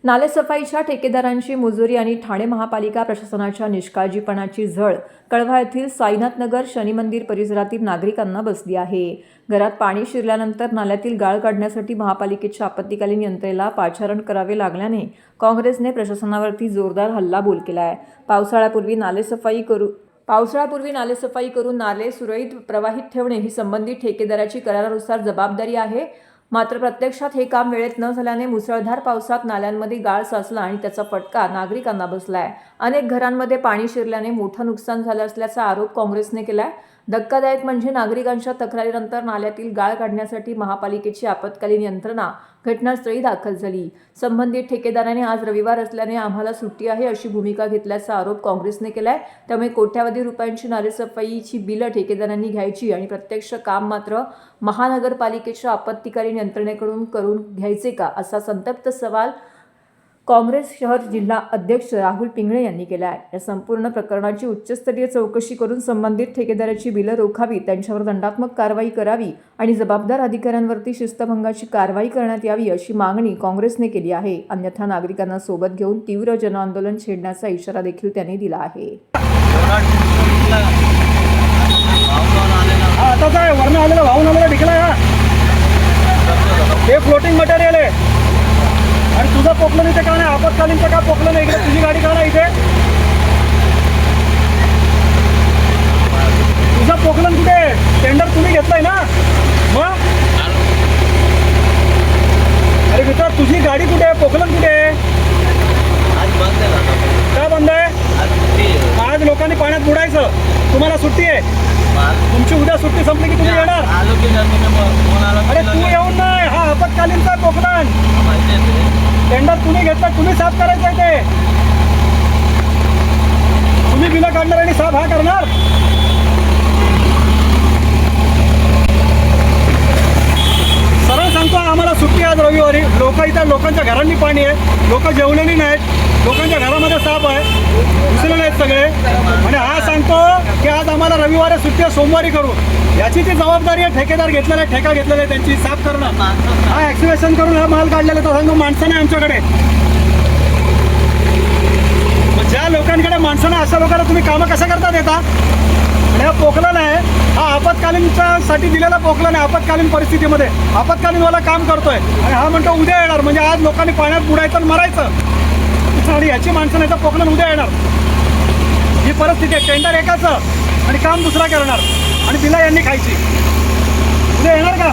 नालेसफाईच्या ठेकेदारांची मुजोरी आणि ठाणे महापालिका प्रशासनाच्या निष्काळजीपणाची झळ कळवा येथील साईनाथनगर शनी मंदिर परिसरातील नागरिकांना बसली आहे। घरात पाणी शिरल्यानंतर नाल्यातील गाळ काढण्यासाठी महापालिकेच्या आपत्कालीन यंत्रणेला पाचारण करावे लागल्याने काँग्रेसने प्रशासनावरती जोरदार हल्लाबोल केला आहे। पावसाळ्यापूर्वी नालेसफाई करून नाले सुरळीत प्रवाहित ठेवणे ही संबंधित ठेकेदाराची करारानुसार जबाबदारी आहे। मात्र प्रत्यक्षात हे काम वेळेत न झाल्याने मुसळधार पावसात नाल्यांमध्ये गाळ साचला आणि त्याचा फटका नागरिकांना बसलाय। अनेक घरांमध्ये पाणी शिरल्याने मोठं नुकसान झालं असल्याचा आरोप काँग्रेसने केलाय। धक्कादायक म्हणजे नागरिकांच्या तक्रारीनंतर नाल्यातील गाळ काढण्यासाठी महापालिकेची आपत्कालीन यंत्रणा घटनास्थळी दाखल झाली। संबंधित ठेकेदाराने आज रविवार असल्याने आम्हाला सुट्टी आहे अशी भूमिका घेतल्याचा आरोप काँग्रेसने केलाय। त्यामुळे कोट्यावधी रुपयांची नालेसफाईची बिलं ठेकेदारांनी घ्यायची आणि प्रत्यक्ष काम मात्र महानगरपालिकेच्या आपत्कालीन यंत्रणेकडून करून घ्यायचे का, असा संतप्त सवाल काँग्रेस शहर जिल्हा अध्यक्ष राहुल पिंगळे यांनी केला आहे। या संपूर्ण प्रकरणाची उच्चस्तरीय चौकशी करून संबंधित ठेकेदाराची बिलं रोखावी, त्यांच्यावर दंडात्मक कारवाई करावी आणि जबाबदार अधिकाऱ्यांवरती शिस्तभंगाची कारवाई करण्यात यावी अशी मागणी काँग्रेसने केली आहे। अन्यथा नागरिकांना सोबत घेऊन तीव्र जनआंदोलन छेडण्याचा इशारा देखील त्यांनी दिला आहे। वरनं आलेला वाहून आलेला ढिकला हे फ्लोटिंग मटेरियल आहे आणि तुझं पोकलं इथे का नाही? आपत्कालीनचं का पोकलं नाही? इकडे तुझी गाडी का नाही? इथे तुझं पोकलन कुठे? टेंडर तुम्ही घेतलंय ना मग? अरे मित्र, तुझी गाडी कुठे आहे? पोकलन कुठे आहे? का बंद आहे? आज लोकांनी पाण्यात बुडायचं, तुम्हाला सुट्टी आहे। तुमची उद्या सुट्टी संपली की तुम्ही येणार? अरे तू येऊन नाही, हा आपत्कालीनचा पोकलन टेंडर तुम्ही घेतला, तुम्ही साफ करायचं आहे ते। तुम्ही बिलं काढणार आणि साफ हा करणार? सरळ सांगतो, आम्हाला सुट्टी आज रविवारी। लोकांच्या घरांनी पाणी आहे, लोक जेवलेली नाहीत, लोकांच्या घरामध्ये साफ आहे, घुसले नाहीत सगळे। आणि हा सांगतो की आज आम्हाला रविवारी सुट्टी आहे, सोमवारी करू। याची ती जबाबदारी आहे, ठेकेदार घेतलेला आहे, ठेका घेतलेला आहे, त्यांची साफ करणं। हा ॲक्सिवेशन करून हा माल काढलेला तर सांगतो माणसं नाही आमच्याकडे। मग ज्या लोकांकडे माणसं नाही अशा लोकांना तुम्ही कामं कसं करता देता? आणि हा पोकलन आहे, हा आपत्कालीनसाठी दिलेला पोकलन आहे। आपत्कालीन परिस्थितीमध्ये आपत्कालीनवाला काम करतोय आणि हा म्हणतो उद्या येणार, म्हणजे आज लोकांनी पाण्यात बुडायचं आणि मरायचं। आणि याची माणसं नाही तर पोकलन उद्या येणार, ही परिस्थिती आहे। टेंडर एकाचं आणि काम दुसरा करणार आणि बिला यांनी खायची। उद्या येणार का?